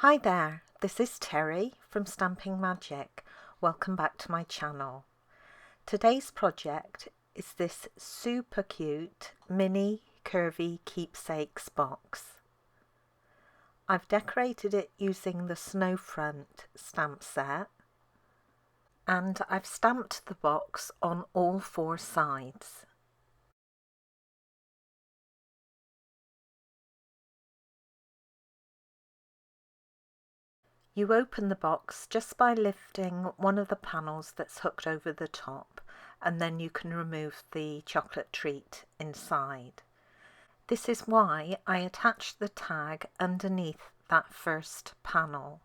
Hi there, this is Teri from Stamping Magic. Welcome back to my channel. Today's project is this super cute Mini Curvy Keepsakes box. I've decorated it using the Snowfront stamp set, and I've stamped the box on all four sides. You open the box just by lifting one of the panels that's hooked over the top, and then you can remove the chocolate treat inside. This is why I attached the tag underneath that first panel.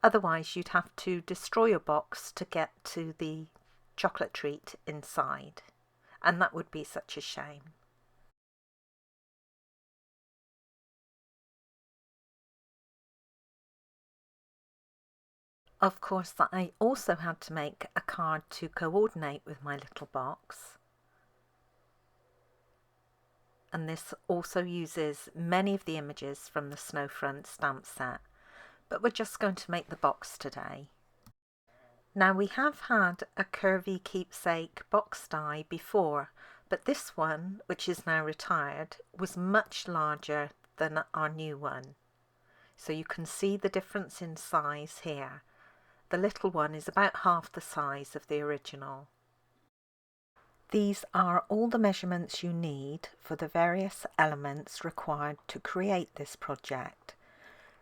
Otherwise you'd have to destroy your box to get to the chocolate treat inside, and that would be such a shame. Of course, I also had to make a card to coordinate with my little box. And this also uses many of the images from the Snowfront stamp set, but we're just going to make the box today. Now, we have had a curvy keepsake box die before, but this one, which is now retired, was much larger than our new one. So you can see the difference in size here. The little one is about half the size of the original. These are all the measurements you need for the various elements required to create this project.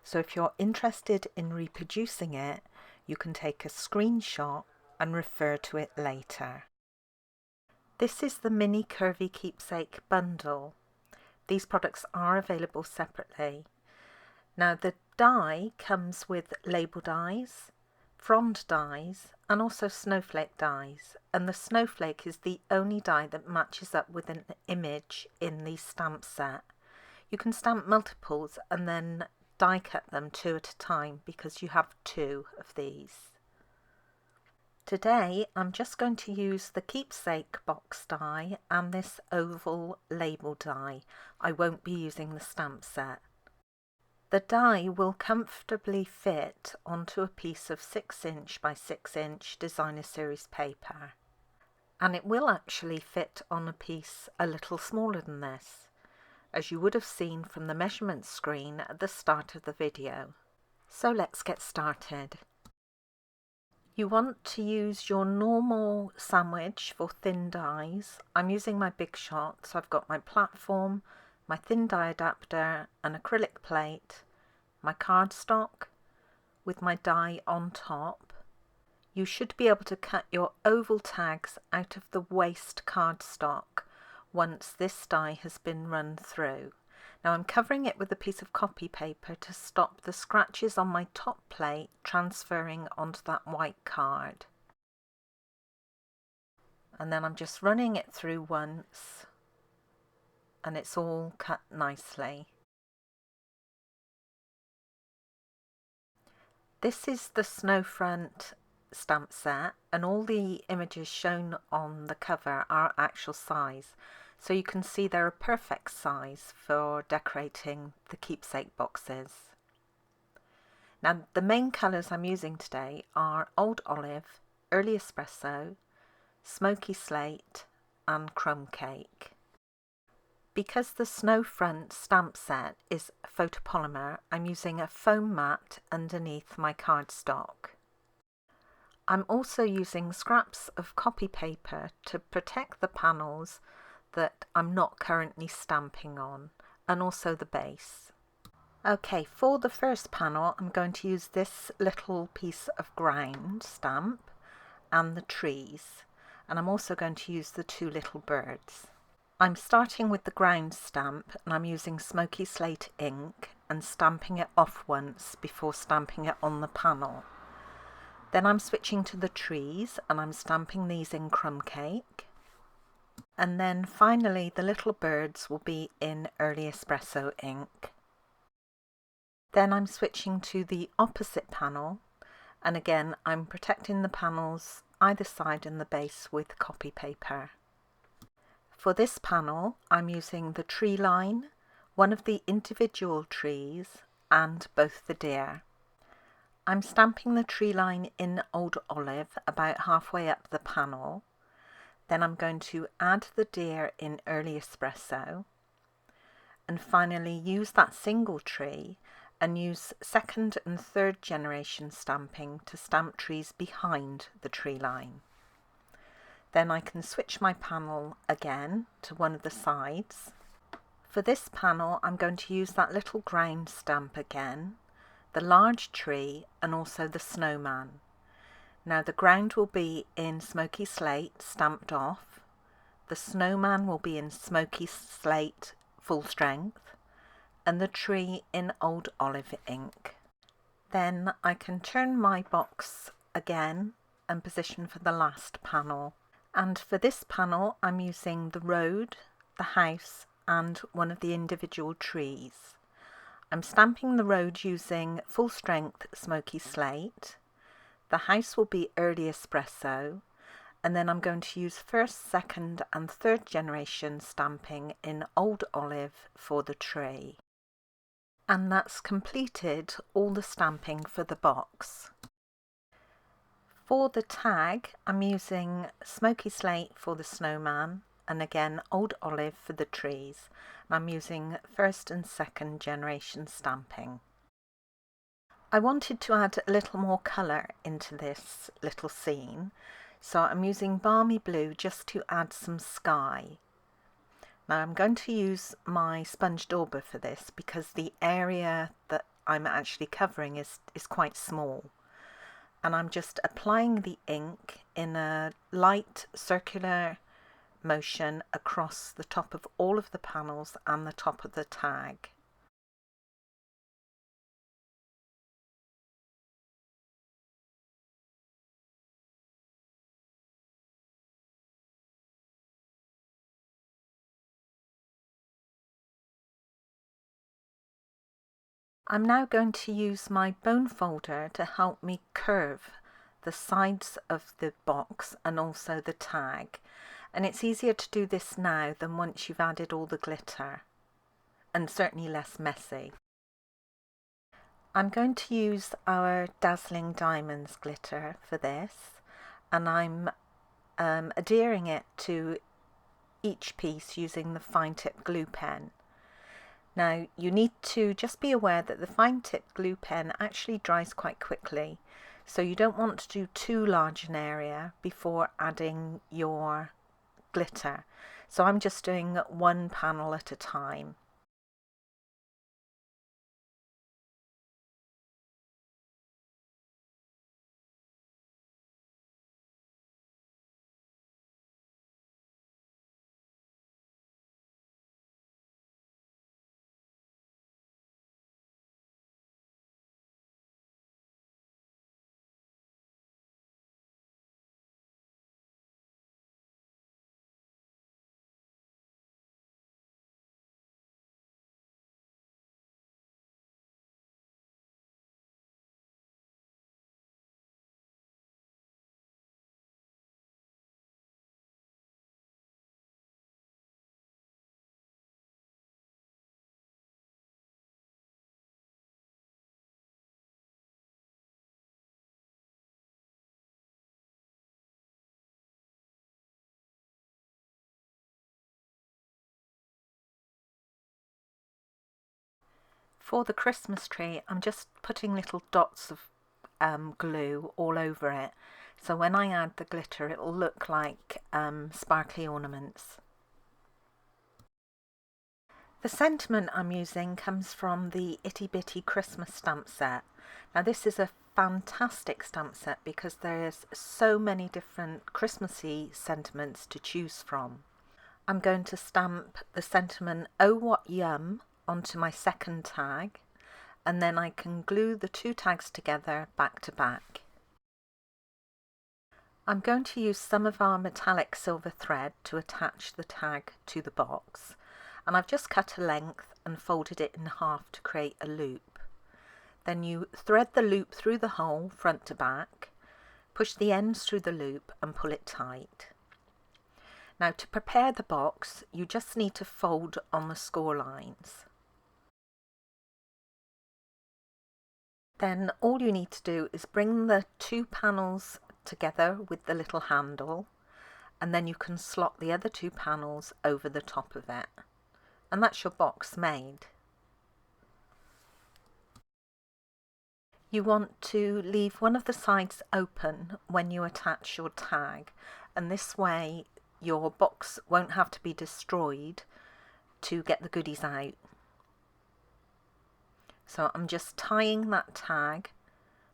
So if you're interested in reproducing it, you can take a screenshot and refer to it later. This is the Mini Curvy Keepsake bundle. These products are available separately. Now, the die comes with label dies, frond dies, and also snowflake dies, and the snowflake is the only die that matches up with an image in the stamp set. You can stamp multiples and then die cut them two at a time because you have two of these. Today I'm just going to use the keepsake box die and this oval label die. I won't be using the stamp set. The die will comfortably fit onto a piece of 6" by 6" designer series paper, and it will actually fit on a piece a little smaller than this, as you would have seen from the measurement screen at the start of the video. So let's get started. You want to use your normal sandwich for thin dies. I'm using my Big Shot, so I've got my platform, my thin die adapter, an acrylic plate, my cardstock with my die on top. You should be able to cut your oval tags out of the waste cardstock once this die has been run through. Now I'm covering it with a piece of copy paper to stop the scratches on my top plate transferring onto that white card. And then I'm just running it through once, and it's all cut nicely. This is the Snowfront stamp set, and all the images shown on the cover are actual size, so you can see they're a perfect size for decorating the keepsake boxes. Now, the main colours I'm using today are Old Olive, Early Espresso, Smoky Slate and Crumb Cake. Because the Snowfront stamp set is photopolymer, I'm using a foam mat underneath my cardstock. I'm also using scraps of copy paper to protect the panels that I'm not currently stamping on, and also the base. Okay, for the first panel I'm going to use this little piece of ground stamp and the trees, and I'm also going to use the two little birds. I'm starting with the ground stamp, and I'm using Smoky Slate ink and stamping it off once before stamping it on the panel. Then I'm switching to the trees and I'm stamping these in Crumb Cake. And then finally the little birds will be in Early Espresso ink. Then I'm switching to the opposite panel, and again I'm protecting the panels either side and the base with copy paper. For this panel I'm using the tree line, one of the individual trees and both the deer. I'm stamping the tree line in Old Olive about halfway up the panel. Then I'm going to add the deer in Early Espresso. And finally use that single tree and use second and third generation stamping to stamp trees behind the tree line. Then I can switch my panel again to one of the sides. For this panel I'm going to use that little ground stamp again, the large tree and also the snowman. Now the ground will be in smoky slate stamped off, the snowman will be in smoky slate full strength, and the tree in Old Olive ink. Then I can turn my box again and position for the last panel. And for this panel I'm using the road, the house and one of the individual trees. I'm stamping the road using full strength smoky slate. The house will be Early Espresso, and then I'm going to use first, second and third generation stamping in Old Olive for the tree. And that's completed all the stamping for the box. For the tag, I'm using smoky slate for the snowman and again Old Olive for the trees. I'm using first and second generation stamping. I wanted to add a little more colour into this little scene, so I'm using Balmy Blue just to add some sky. Now I'm going to use my sponge dauber for this because the area that I'm actually covering is quite small. And I'm just applying the ink in a light circular motion across the top of all of the panels and the top of the tag. I'm now going to use my bone folder to help me curve the sides of the box and also the tag, and it's easier to do this now than once you've added all the glitter, and certainly less messy. I'm going to use our Dazzling Diamonds glitter for this, and I'm adhering it to each piece using the fine tip glue pen. Now you need to just be aware that the fine tip glue pen actually dries quite quickly, so you don't want to do too large an area before adding your glitter. So I'm just doing one panel at a time. For the Christmas tree, I'm just putting little dots of glue all over it, so when I add the glitter it will look like sparkly ornaments. The sentiment I'm using comes from the Itty Bitty Christmas stamp set. Now this is a fantastic stamp set because there's so many different Christmassy sentiments to choose from. I'm going to stamp the sentiment "Oh What Yum" onto my second tag, and then I can glue the two tags together back to back. I'm going to use some of our metallic silver thread to attach the tag to the box, and I've just cut a length and folded it in half to create a loop. Then you thread the loop through the hole front to back, push the ends through the loop and pull it tight. Now to prepare the box, you just need to fold on the score lines. Then all you need to do is bring the two panels together with the little handle, and then you can slot the other two panels over the top of it. And that's your box made. You want to leave one of the sides open when you attach your tag, and this way your box won't have to be destroyed to get the goodies out. So I'm just tying that tag,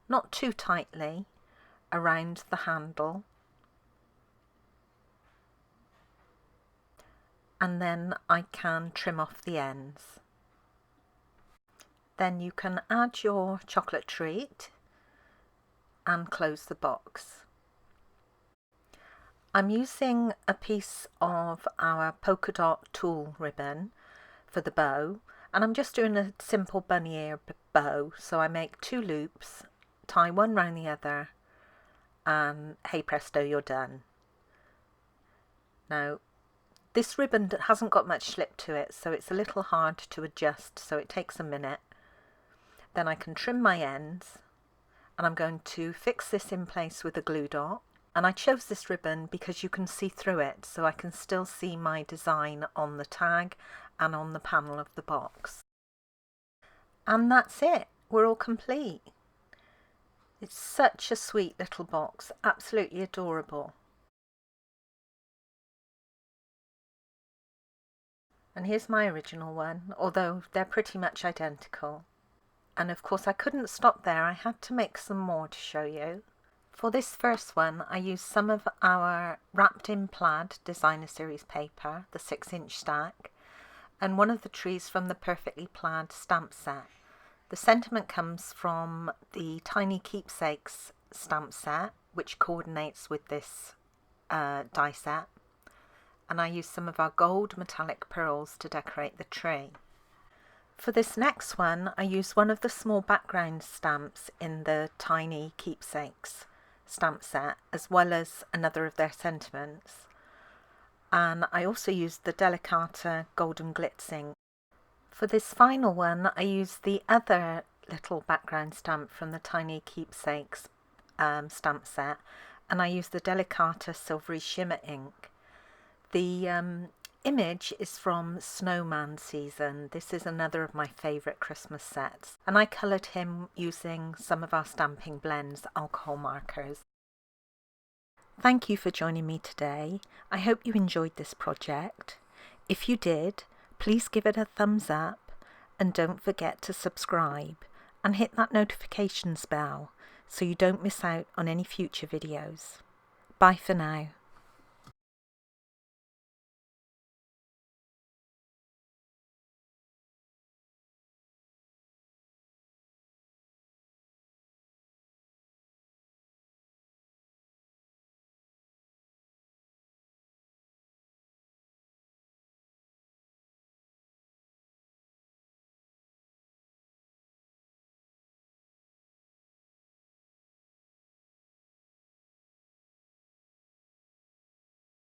not too tightly, around the handle, and then I can trim off the ends. Then you can add your chocolate treat and close the box. I'm using a piece of our polka dot tulle ribbon for the bow, and I'm just doing a simple bunny ear bow. So I make 2 loops, tie one round the other, and hey presto, you're done. Now this ribbon hasn't got much slip to it, so it's a little hard to adjust, so it takes a minute. Then I can trim my ends, and I'm going to fix this in place with a glue dot. And I chose this ribbon because you can see through it, so I can still see my design on the tag and on the panel of the box. And that's it, we're all complete. It's such a sweet little box, absolutely adorable. And here's my original one, although they're pretty much identical. And of course I couldn't stop there, I had to make some more to show you. For this first one I used some of our Wrapped in Plaid Designer Series paper, the 6-inch stack, and one of the trees from the Perfectly Plaid stamp set. The sentiment comes from the Tiny Keepsakes stamp set, which coordinates with this die set, and I used some of our gold metallic pearls to decorate the tree. For this next one I used one of the small background stamps in the Tiny Keepsakes stamp set, as well as another of their sentiments, and I also used the Delicata Golden Glitzing. For this final one I used the other little background stamp from the Tiny Keepsakes stamp set, and I used the Delicata Silvery Shimmer ink. The image is from Snowman Season. This is another of my favourite Christmas sets, and I coloured him using some of our Stamping Blends alcohol markers. Thank you for joining me today. I hope you enjoyed this project. If you did, please give it a thumbs up, and don't forget to subscribe and hit that notifications bell so you don't miss out on any future videos. Bye for now.